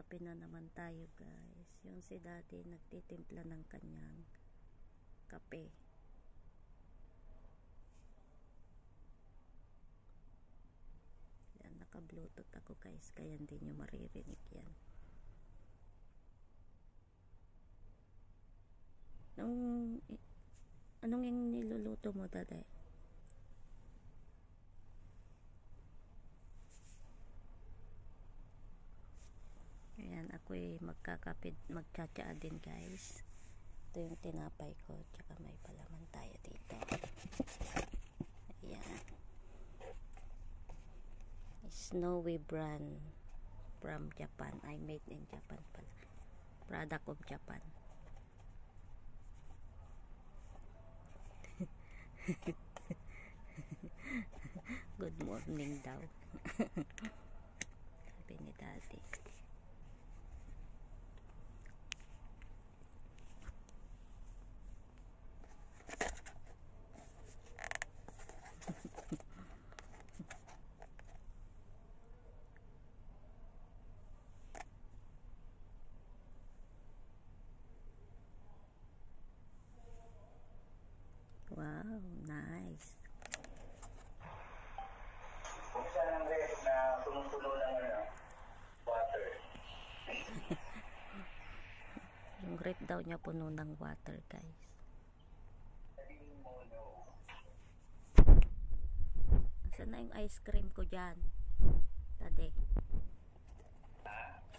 Magkakape na naman tayo, guys. Yung si Daddy nagtitimpla ng kanyang kape. Yan, naka-bluetooth ako, guys, kaya hindi nyo maririnig yan. Anong yung niluluto mo, Daddy? Ayan, ako'y magtsatsaa din, guys. Ito yung tinapay ko, tsaka may palaman tayo dito. Ayan. Snowy brand from Japan. I made in Japan pala. Product of Japan. Good morning daw. Sabi ni Daddy. Wow, nice. Kumusta ng ref na punong-puno ng water? Yung ref daw niya puno ng water, guys. Sabihin mo, no. Saan na yung ice cream ko dyan? Tade.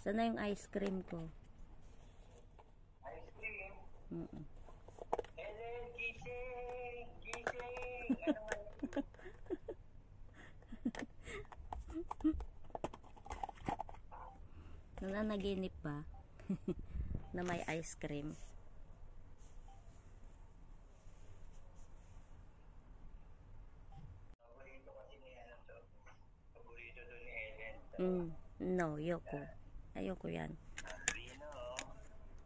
Saan na yung ice cream ko? Ice cream? Mm-mm. Ellen, gising! Gising! Ano nga yun? Nananaginip ba? Na may ice cream. Paborito kasi ni ano to. Paborito to ni Ellen. No, ayoko. Ayoko yan. Rino,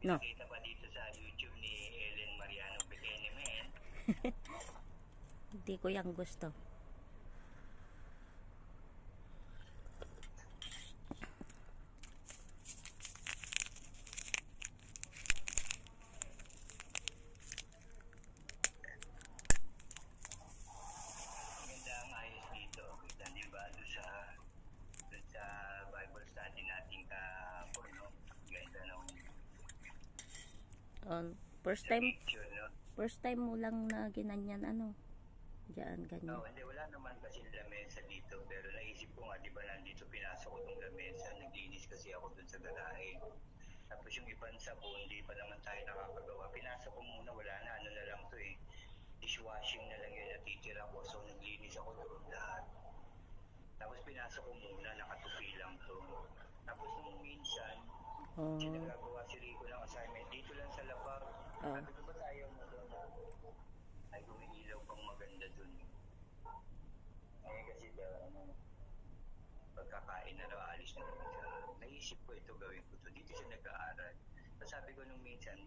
No. nakita pa dito sa YouTube ni Ellen Mariano Bekenemen. Hindi ko yan gusto. Maganda ang ayos dito. Kita niyo ba doon sa Bible study natin kahapon, no? Ganda ng First sa time picture, no? First time mo lang na ginanyan, ano? Diyan, ganyan. Hindi, wala naman kasi lamesa dito. Pero naisip ko nga, di ba nandito pinasok ko itong lamesa. Naglinis kasi ako dun sa garahe. Tapos yung ibang sabon, hindi pa naman tayo nakakagawa. Pinasok ko muna, wala na. Ano na lang to eh. Dishwashing na lang yung natitira ko. So naglinis ako doon lahat. Tapos pinasok ko muna, nakatupi lang to. Tapos nung minsan, nagagawa si Rico ng assignment. Dito lang sa labag. Sabi ko ba tayo mo doon? Ay, gumiilaw pang maganda dun. Eh kasi pagkakain na daw, alis na naman siya. Naisip ko ito, gawin ko to. Dito siya nag-aaral. So sabi ko nung minsan,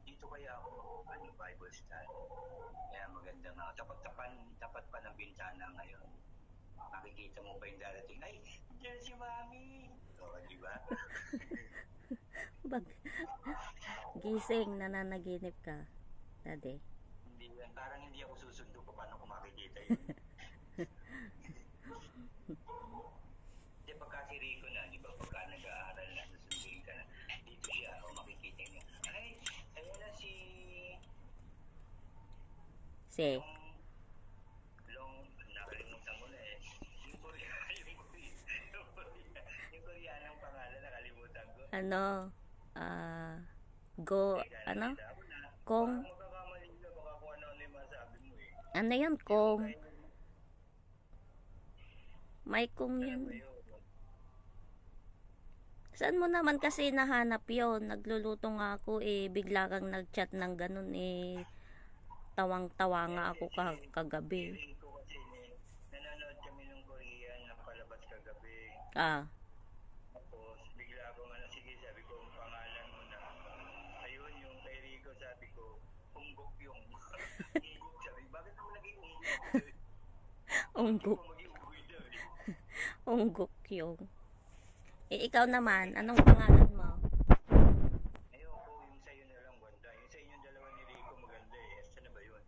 dito kaya ako Bible study. Kaya maganda nga. Tapat pa ng bintana ngayon. Makikita mo pa yung darating. Ay, diyan si Mami! O, di ba? Gising, nananaginip ka, Daddy. Hindi yan. Parang hindi ako susundo pa paano ko makikita yun. Hindi, pagka si Rico na, di ba, pagka nag-aaral na, susunduin ka na, dito siya, o makikita niya. Ay, ayan na si... Nakalimutan ko na eh. Yung Koreanong pangalan, nakalimutan ko. Kong. Magkakamali ka, baka kung ano-ano yung masabi mo eh. Ano yan, Kong? May Kong yan. Saan mo naman kasi nahanap yon? Nagluluto nga ako eh, bigla kang nag-chat ng ganun eh. Tawang-tawa nga ako kagabi. Nanonood kami ng Korean na palabas kagabi. Tapos bigla akong sige, sabi ko, ang pangalan mo na. Ayun, yung kay Rico, sabi ko, Unggok yung. Unggok, sabi, bakit ako naging Unggok? Unggok. Unggok yung. Eh, ikaw naman, anong pangalan mo? Ayoko, yung sa'yo na lang ganda. Yung sa inyong dalawa ni Rico maganda eh. Saan na ba yun?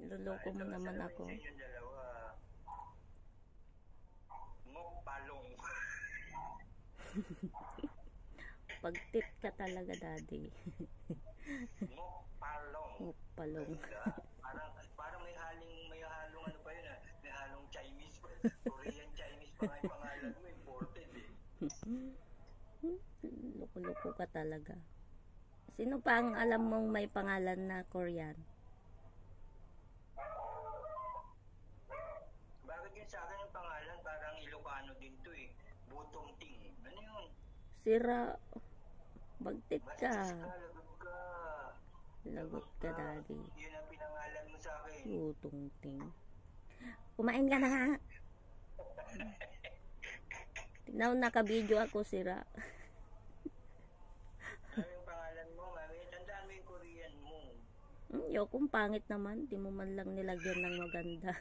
Luloko mo Ito, naman sa ako. Yung sa inyong dalawa, Mokpalong. Pagtit ka talaga, daddy. Mokpalong. Palong. Ganda. Parang may halong ano pa yun ah. May halong Chinese pa. Korean Chinese pa nga yung pangalan mo. Imported eh. Loko-loko ka talaga. Sino pa ang alam mong may pangalan na Korean? Bakit yun sa akin yung pangalan? Parang Ilocano din to eh. Butong Ting. Ano yun? Sira. Bagtit ka. Lagot ka. Lagot ka, daddy. Yun ang pinangalan mo sa akin. Utong ting. Kumain ka na nga. Tignan mo, naka-video ako, sira. Ano yung pangalan mo, mami? Tandaan mo yung Korean mo. Yo, kung pangit naman, di mo man lang nilagyan ng maganda.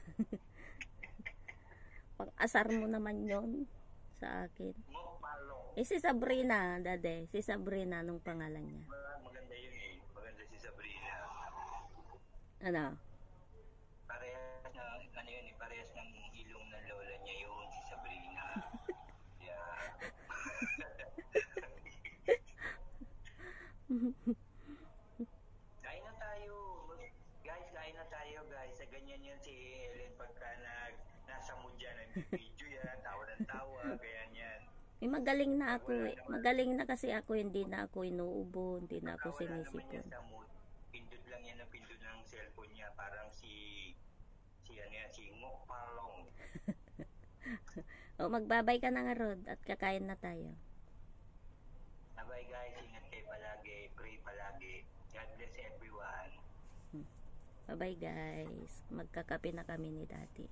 Pang-asar mo naman yon sa akin. Mokpalong. Eh, si Sabrina, dade. Si Sabrina, nung pangalan niya. Maganda yun eh. Maganda si Sabrina. Ano? Parehas na, ano yun eh, parehas ng ilong ng lola niya yun, si Sabrina. Yeah. Kain na tayo. Guys, kain na tayo guys. Sa ganyan yan si Ellen pagka nasa mood yan. Nag-video yan, tawa ng tawa, ganyan yan. Eh, magaling na ako eh. Magaling na kasi ako, hindi na ako inuubo, hindi na ako Pagka wala naman sinisipon. yan sa mood, pindot lang yan ang pindot ng cellphone niya. Parang si ano yan, si Mokpalong. O, magbabay ka na nga, Rod, at kakain na tayo. Bye guys, ingat kayo palagi, pray palagi. God bless everyone. Bye-bye, guys. Magkakape na kami ni Daddy.